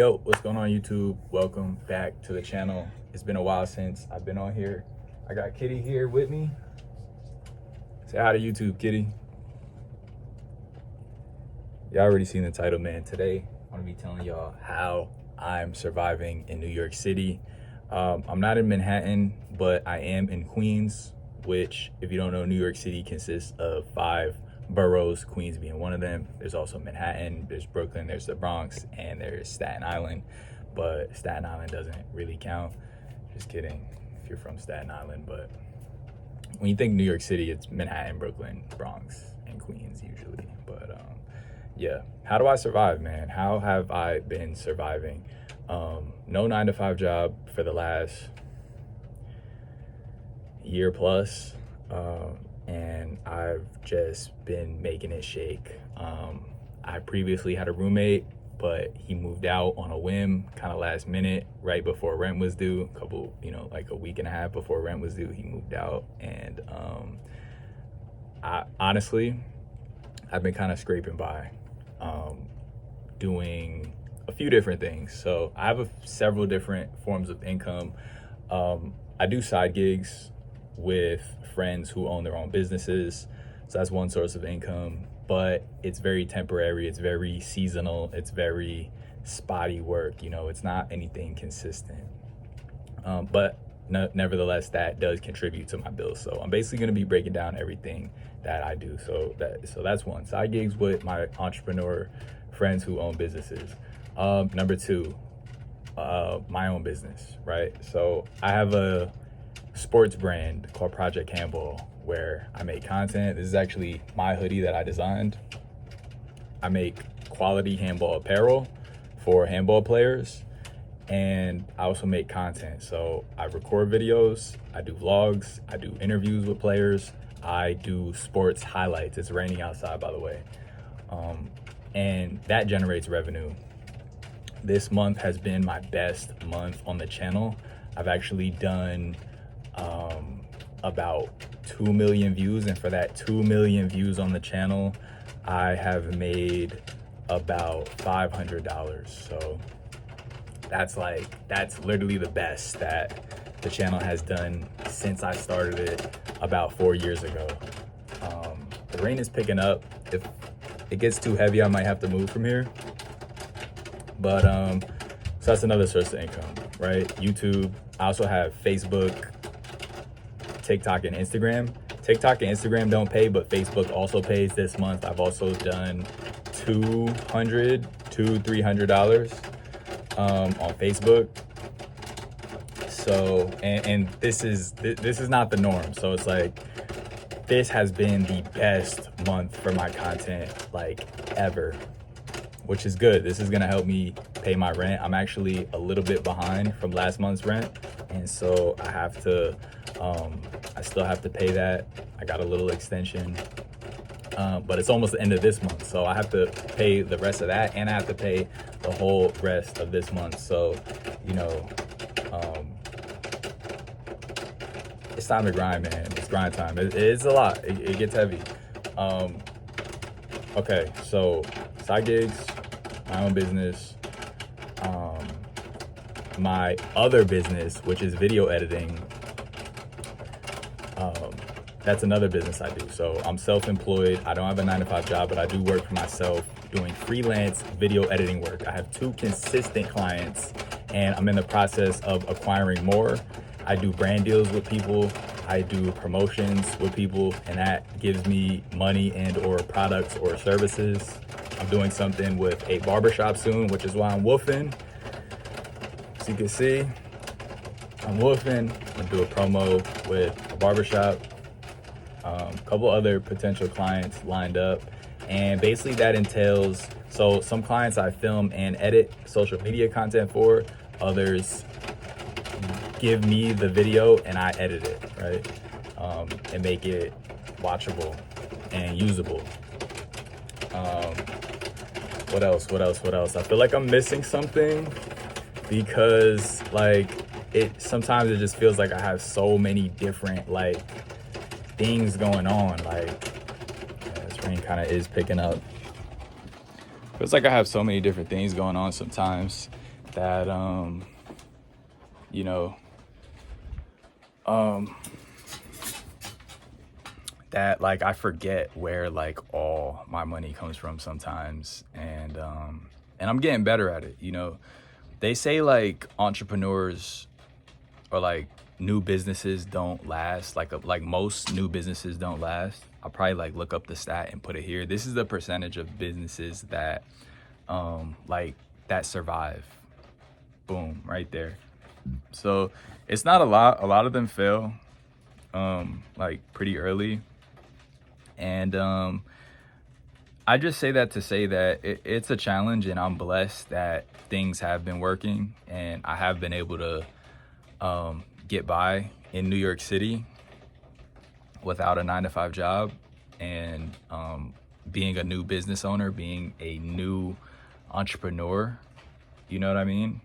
Yo, what's going on YouTube? Welcome back to the channel. It's been a while since I've been on here. I got Kitty here with me. Say hi to YouTube, Kitty. Y'all already seen the title, man. Today, I'm gonna be telling y'all how I'm surviving in New York City. I'm not in Manhattan, but I am in Queens, which, if you don't know, New York City consists of 5 boroughs, Queens being one of them. There's also Manhattan, there's Brooklyn, there's the Bronx, and there's Staten Island. But Staten Island doesn't really count. Just kidding if you're from Staten Island. But when you think New York City, it's Manhattan, Brooklyn, Bronx, and Queens usually. But yeah, how do I survive, man? How have I been surviving? No 9-to-5 job for the last year plus. And I've just been making it shake. I previously had a roommate, but he moved out on a whim, kind of last minute, right before rent was due. Like a week and a half before rent was due, he moved out. And I've been kind of scraping by, doing a few different things. So I have several different forms of income. I do side gigs with friends who own their own businesses. So that's one source of income, but it's very temporary. It's very seasonal. It's very spotty work. It's not anything consistent. But nevertheless, that does contribute to my bills. So I'm basically going to be breaking down everything that I do. So that's one. Side gigs with my entrepreneur friends who own businesses. Number 2, my own business, right? So I have a sports brand called Project Handball, where I make content. This is actually my hoodie that I designed. I make quality handball apparel for handball players, and I also make content. So I record videos, I do vlogs, I do interviews with players, I do sports highlights. It's raining outside, by the way. And that generates revenue. This month has been my best month on the channel. I've actually done about 2 million views, and for that 2 million views on the channel, I have made about $500. So that's literally the best that the channel has done since I started it about 4 years ago. The rain is picking up. If it gets too heavy, I might have to move from here. But so that's another source of income, right? YouTube. I also have Facebook, TikTok, and Instagram. TikTok and Instagram don't pay, but Facebook also pays. This month I've also done $300 on Facebook. So and this is not the norm. So it's like, this has been the best month for my content like ever, which is good. This is gonna help me pay my rent. I'm actually a little bit behind from last month's rent, and so I still have to pay that. I got a little extension, but it's almost the end of this month, so I have to pay the rest of that, and I have to pay the whole rest of this month. So, it's time to grind, man. It's grind time. It's a lot. It gets heavy. Okay, so side gigs, my own business, my other business, which is video editing. That's another business I do. So I'm self-employed. I don't have a 9-to-5 job, but I do work for myself doing freelance video editing work. I have 2 consistent clients, and I'm in the process of acquiring more. I do brand deals with people. I do promotions with people, and that gives me money and or products or services. I'm doing something with a barbershop soon, which is why I'm woofing. As you can see, I'm woofing. I'm gonna do a promo with a barbershop. A couple other potential clients lined up, and basically that entails, so some clients I film and edit social media content for, others give me the video and I edit it, right? And make it watchable and usable. What else? I feel like I'm missing something, because sometimes it just feels like I have so many different things going on. This rain kind of is picking up. Feels like I have so many different things going on sometimes. that you know um that like I forget where like all my money comes from sometimes, and I'm getting better at it. They say like entrepreneurs or like new businesses don't last, like most new businesses don't last. I'll probably like look up the stat and put it here. This is the percentage of businesses that like that survive. Boom, right there. So it's not a lot of them fail like pretty early. And I just say that to say that it's a challenge, and I'm blessed that things have been working and I have been able to get by in New York City without a 9-to-5 job, and being a new business owner, being a new entrepreneur, you know what I mean?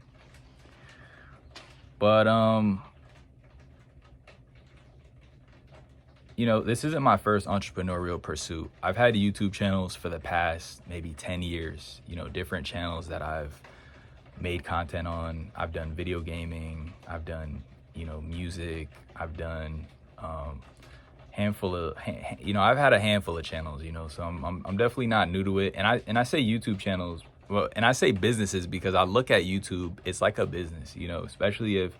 But this isn't my first entrepreneurial pursuit. I've had YouTube channels for the past maybe 10 years, different channels that I've made content on. I've done video gaming, I've done, music, I've done I've had a handful of channels, so I'm definitely not new to it. And I say YouTube channels, well, and I say businesses because I look at YouTube, it's like a business, especially if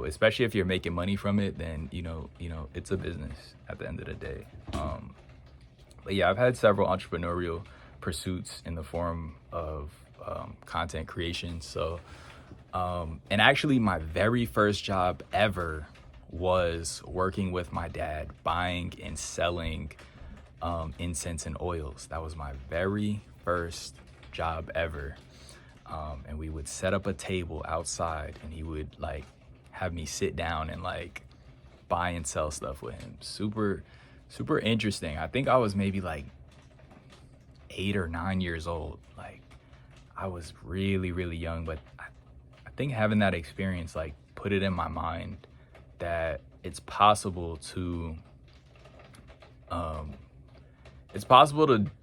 especially if you're making money from it, then it's a business at the end of the day. But yeah, I've had several entrepreneurial pursuits in the form of content creation. So and actually my very first job ever was working with my dad, buying and selling incense and oils. That was my very first job ever. And we would set up a table outside, and he would like have me sit down and like buy and sell stuff with him. Super interesting. I think I was maybe like 8 or 9 years old. Like I was really, really young, but I think having that experience like put it in my mind that it's possible to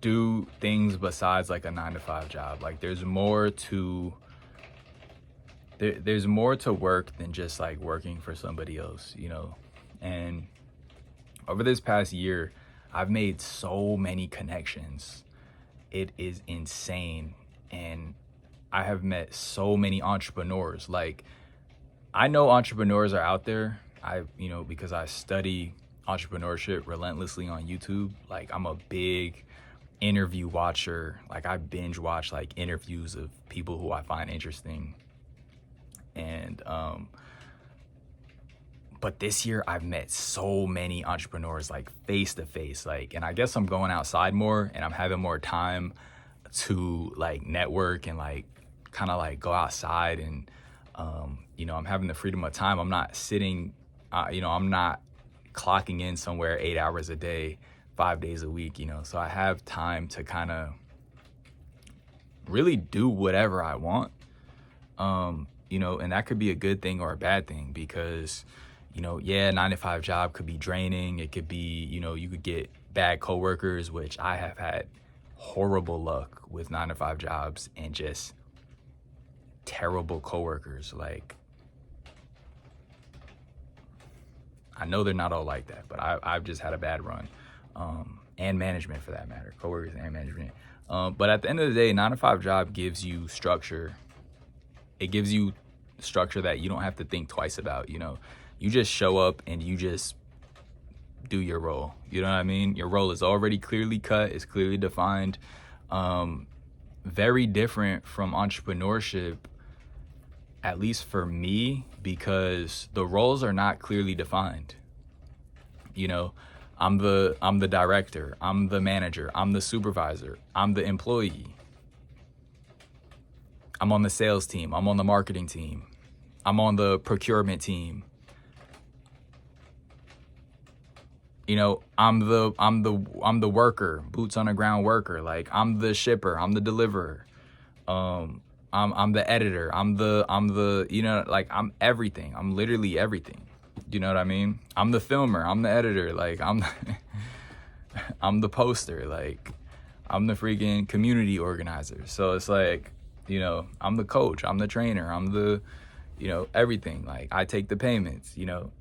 do things besides like a 9-to-5 job. Like there's more to work than just like working for somebody else, And over this past year, I've made so many connections. It is insane. And I have met so many entrepreneurs. Like I know entrepreneurs are out there. Because I study entrepreneurship relentlessly on YouTube. Like I'm a big interview watcher. Like I binge watch like interviews of people who I find interesting. And but this year I've met so many entrepreneurs like face to face, like, and I guess I'm going outside more and I'm having more time to like network and like kind of like go outside, and I'm having the freedom of time. I'm not sitting I'm not clocking in somewhere 8 hours a day, 5 days a week, so I have time to kind of really do whatever I want. And that could be a good thing or a bad thing, because, 9-to-5 job could be draining. It could be, you could get bad coworkers, which I have had horrible luck with 9-to-5 jobs and just terrible coworkers. Like, I know they're not all like that, but I've just had a bad run. And management for that matter, coworkers and management. But at the end of the day, 9-to-5 job gives you structure. It gives you structure that you don't have to think twice about. You just show up and you just do your role. You know what I mean? Your role is already clearly cut. It's clearly defined. Very different from entrepreneurship, at least for me, because the roles are not clearly defined. I'm the director, I'm the manager, I'm the supervisor, I'm the employee. I'm on the sales team, I'm on the marketing team, I'm on the procurement team. I'm the worker, boots on the ground worker. Like I'm the shipper, I'm the deliverer. I'm the editor, I'm the like I'm everything. I'm literally everything. You know what I mean? I'm the filmer, I'm the editor, like I'm I'm the poster, like I'm the freaking community organizer. So it's like You know, I'm the coach, I'm the trainer, I'm the, you know, everything. Like, I take the payments, you know.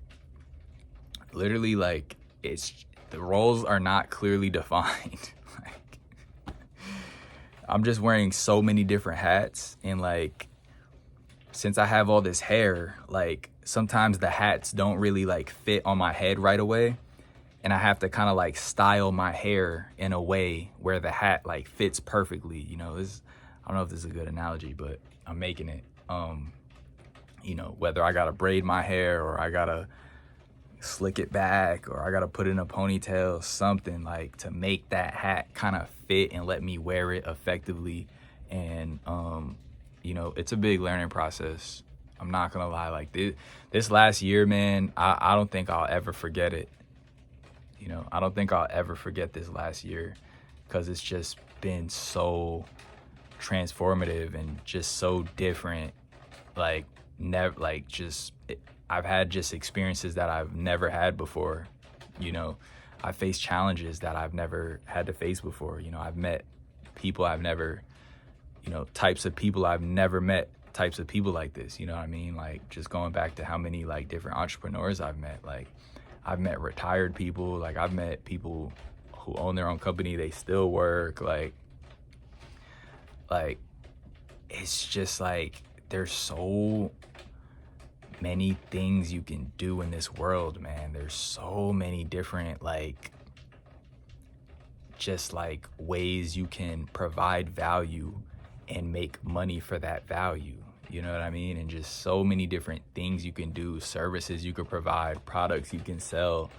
Literally, like, it's, the roles are not clearly defined. Like, I'm just wearing so many different hats, and like, since I have all this hair, like, sometimes the hats don't really like fit on my head right away, and I have to kind of like style my hair in a way where the hat like fits perfectly. You know, this, I don't know if this is a good analogy, but I'm making it. You know, whether I gotta braid my hair or I gotta slick it back or I gotta put it in a ponytail, something like to make that hat kind of fit and let me wear it effectively. And you know, it's a big learning process. I'm not gonna lie, like this last year, man, I don't think I'll ever forget it. You know, I don't think I'll ever forget this last year, because it's just been so transformative and just so different. Like, never, like, just I've had just experiences that I've never had before. You know, I faced challenges that I've never had to face before. You know, I've met people I've never, you know, types of people I've never met, types of people like this. You know what I mean? Like, just going back to how many like different entrepreneurs I've met. Like, I've met retired people. Like, I've met people who own their own company, they still work. Like it's just like, there's so many things you can do in this world, man. There's so many different, like, just like ways you can provide value and make money for that value. You know what I mean? And just so many different things you can do, services you could provide, products you can sell,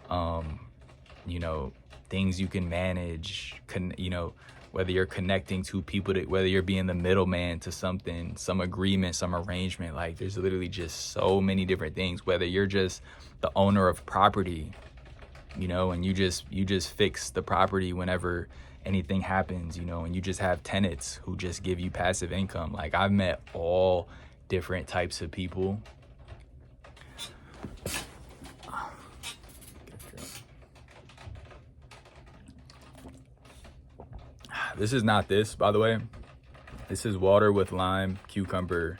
you know, things you can manage, you know, whether you're connecting to people, whether you're being the middleman to something, some agreement, some arrangement. Like, there's literally just so many different things, whether you're just the owner of property, you know, and you just fix the property whenever anything happens, you know, and you just have tenants who just give you passive income. Like, I've met all different types of people. This is not this, by the way. This is water with lime, cucumber,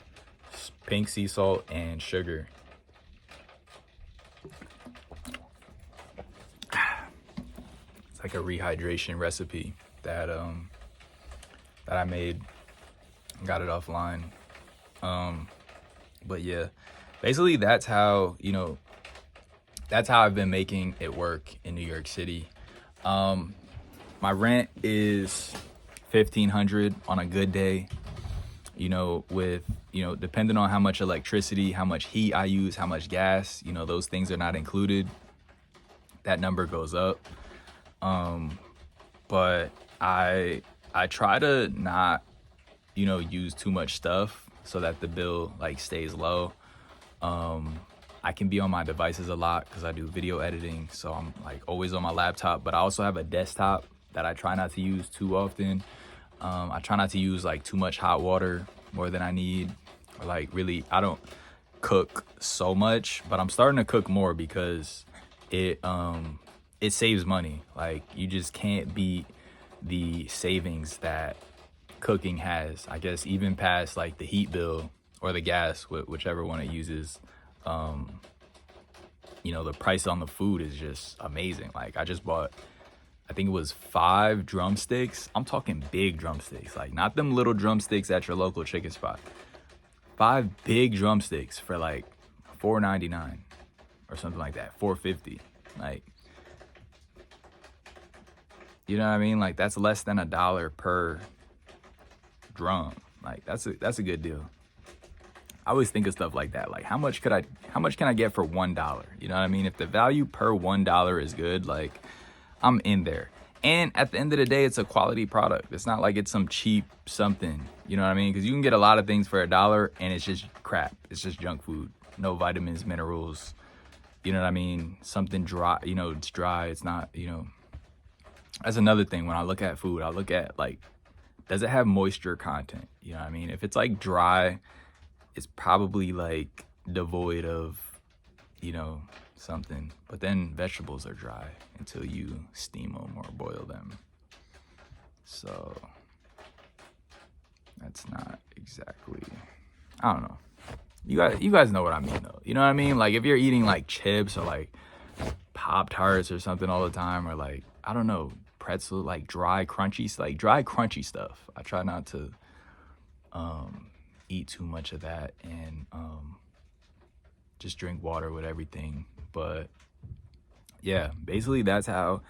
pink sea salt, and sugar. It's like a rehydration recipe that that I made. Got it offline. But yeah, basically that's how, you know, that's how I've been making it work in New York City. My rent is $1,500 on a good day, you know, with, you know, depending on how much electricity, how much heat I use, how much gas, you know, those things are not included. That number goes up. But I try to not, you know, use too much stuff so that the bill like stays low. I can be on my devices a lot because I do video editing, so I'm like always on my laptop, but I also have a desktop that I try not to use too often. I try not to use like too much hot water, more than I need. Or like, really, I don't cook so much, but I'm starting to cook more because it saves money. Like, you just can't beat the savings that cooking has, I guess, even past like the heat bill or the gas, whichever one it uses. You know, the price on the food is just amazing. Like, I just bought, I think it was 5 drumsticks. I'm talking big drumsticks, like not them little drumsticks at your local chicken spot. 5 big drumsticks for like $4.99 or something like that, $4.50. Like, you know what I mean? Like, that's less than $1 per drum. Like, that's a good deal. I always think of stuff like that. Like, how much can I get for $1? You know what I mean? If the value per $1 is good, like, I'm in there. And at the end of the day, it's a quality product. It's not like it's some cheap something. You know what I mean? Because you can get a lot of things for $1 and it's just crap. It's just junk food. No vitamins, minerals. You know what I mean? Something dry, you know, it's dry. It's not, you know. That's another thing. When I look at food, I look at, like, does it have moisture content? You know what I mean? If it's like dry, it's probably like devoid of, you know, something. But then vegetables are dry until you steam them or boil them. So That's not exactly, I don't know. You guys know what I mean though. You know what I mean? Like if you're eating like chips or like Pop-Tarts or something all the time, or like, I don't know, pretzel, like dry crunchy stuff. I try not to eat too much of that, and just drink water with everything. But yeah, basically that's how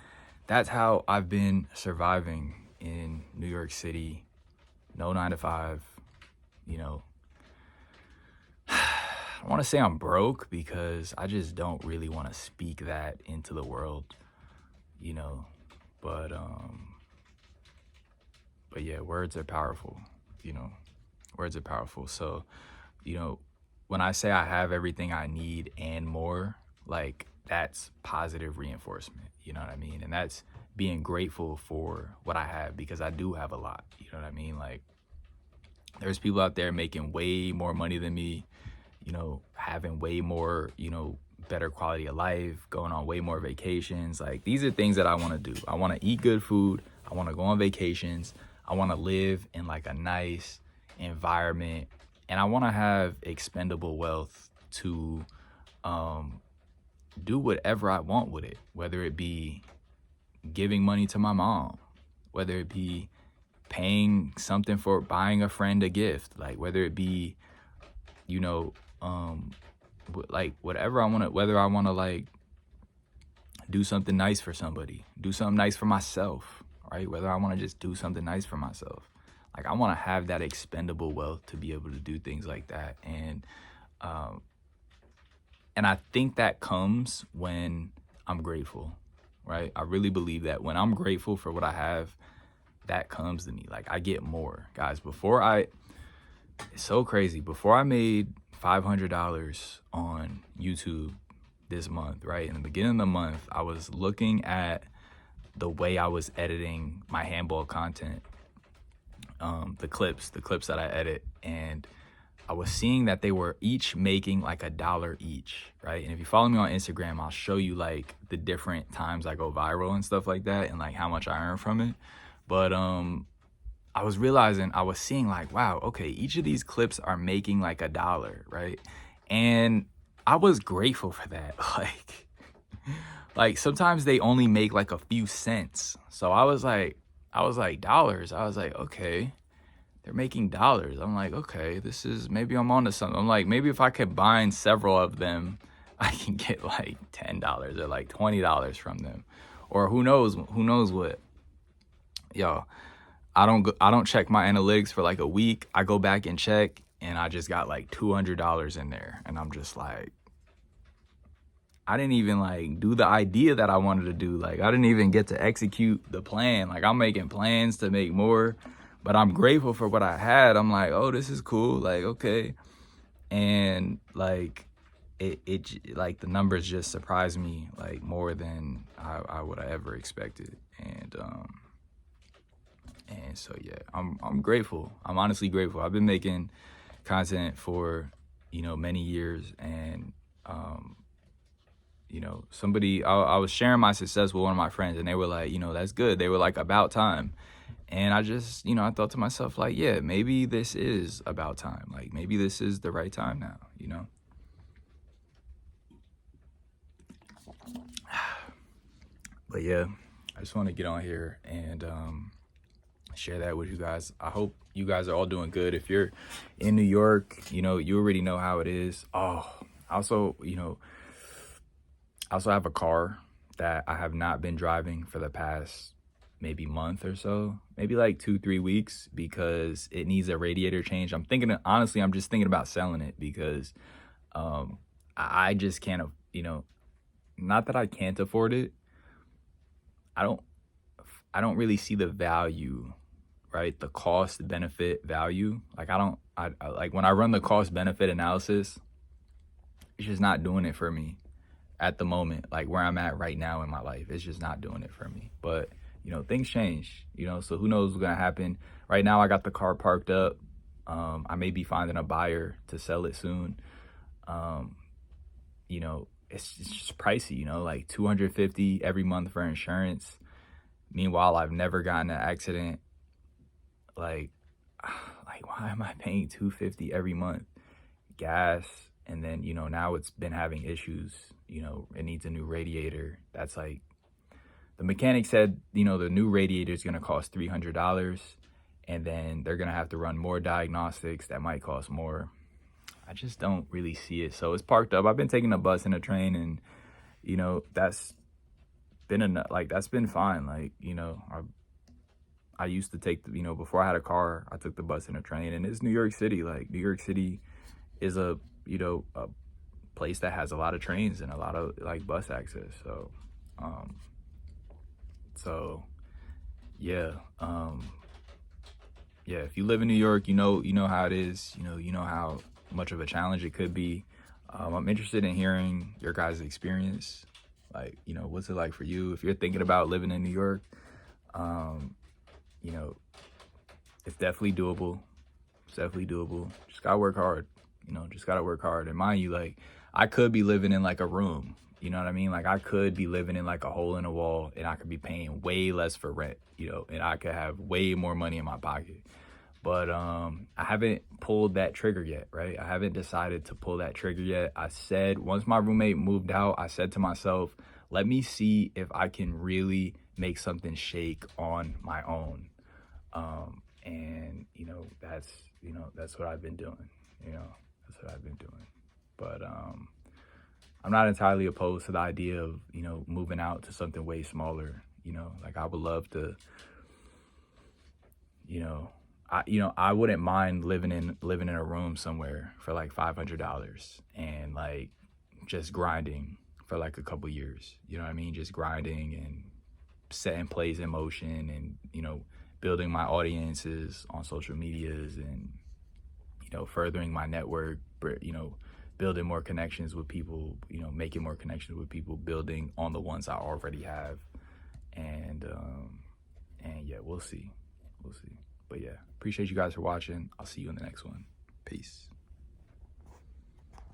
I've been surviving in New York City. No 9 to 5, you know. I want to say I'm broke because I just don't really want to speak that into the world, you know. But yeah, words are powerful, you know. Words are powerful. So, you know, when I say I have everything I need and more, like that's positive reinforcement, you know what I mean? And that's being grateful for what I have, because I do have a lot, you know what I mean? Like there's people out there making way more money than me, you know, having way more, you know, better quality of life, going on way more vacations. Like these are things that I want to do. I want to eat good food. I want to go on vacations. I want to live in like a nice environment, and I want to have expendable wealth to do whatever I want with it, whether it be giving money to my mom, whether it be paying something for buying a friend a gift, like whether it be, you know, like whatever I want to, whether I want to like do something nice for somebody, do something nice for myself, right? Whether I want to just do something nice for myself. Like I want to have that expendable wealth to be able to do things like that. And I think that comes when I'm grateful, right? I really believe that when I'm grateful for what I have, that comes to me. Like I get more. Guys, it's so crazy. Before I made $500 on YouTube this month, right? In the beginning of the month, I was looking at the way I was editing my handball content, the clips that I edit, and I was seeing that they were each making like $1 each, right? And if you follow me on Instagram, I'll show you like the different times I go viral and stuff like that, and like how much I earn from it. But I was realizing, I was seeing like, wow, okay, each of these clips are making like $1, right? And I was grateful for that. Like sometimes they only make like a few cents. So I was like dollars. I was like, okay, they're making dollars. I'm like, okay, maybe I'm onto something. I'm like, maybe if I combine several of them, I can get like $10 or like $20 from them, or who knows what. Yo, I don't check my analytics for like a week. I go back and check, and I just got like $200 in there, and I'm just like, I didn't even like do the idea that I wanted to do. Like I didn't even get to execute the plan. Like I'm making plans to make more, but I'm grateful for what I had. I'm like, oh, this is cool. Like, okay. And like it like the numbers just surprised me like more than I would have ever expected. And so yeah, I'm grateful. I'm honestly grateful. I've been making content for, you know, many years, and you know, I was sharing my success with one of my friends, and they were like, you know, that's good. They were like, about time. And I just, you know, I thought to myself, like, yeah, maybe this is about time. Like, maybe this is the right time now, you know? But yeah, I just want to get on here and share that with you guys. I hope you guys are all doing good. If you're in New York, you know, you already know how it is. Oh, also, you know, I also have a car that I have not been driving for the past maybe month or so, maybe like 2-3 weeks, because it needs a radiator change. I'm just thinking about selling it, because I just can't, you know, not that I can't afford it. I don't really see the value, right? The cost benefit value. Like I like when I run the cost benefit analysis, it's just not doing it for me at the moment. Like where I'm at right now in my life, it's just not doing it for me. But you know, things change, you know, so who knows what's gonna happen. Right now I got the car parked up. I may be finding a buyer to sell it soon. You know, it's just pricey, you know, like $250 every month for insurance. Meanwhile, I've never gotten an accident. Like like, why am I paying $250 every month? Gas. And then, now it's been having issues. It needs a new radiator. That's like, the mechanic said, the new radiator is going to cost $300. And then they're going to have to run more diagnostics that might cost more. I just don't really see it. So it's parked up. I've been taking a bus and a train, and, that's been enough. Like, that's been fine. Like, I used to take, before I had a car, I took the bus and a train, and it's New York City. Like, New York City is a place that has a lot of trains and a lot of like bus access. Yeah. Yeah, if you live in New York, you know how it is, you know how much of a challenge it could be. I'm interested in hearing your guys' experience. Like, what's it like for you? If you're thinking about living in New York, it's definitely doable. Just gotta work hard. And mind you, like, I could be living in like a room, you know what I mean? Like, I could be living in like a hole in a wall, and I could be paying way less for rent, and I could have way more money in my pocket. But I haven't pulled that trigger yet, right? I haven't decided to pull that trigger yet. I said, once my roommate moved out, I said to myself, let me see if I can really make something shake on my own. And that's what I've been doing. But I'm not entirely opposed to the idea of, moving out to something way smaller. Like, I would love to, I wouldn't mind living in a room somewhere for like $500 and like just grinding for like a couple years. You know what I mean? Just grinding and setting plays in motion, and building my audiences on social medias, and furthering my network, building more connections with people, making more connections with people, building on the ones I already have. And yeah, we'll see. But yeah, appreciate you guys for watching. I'll see you in the next one. Peace.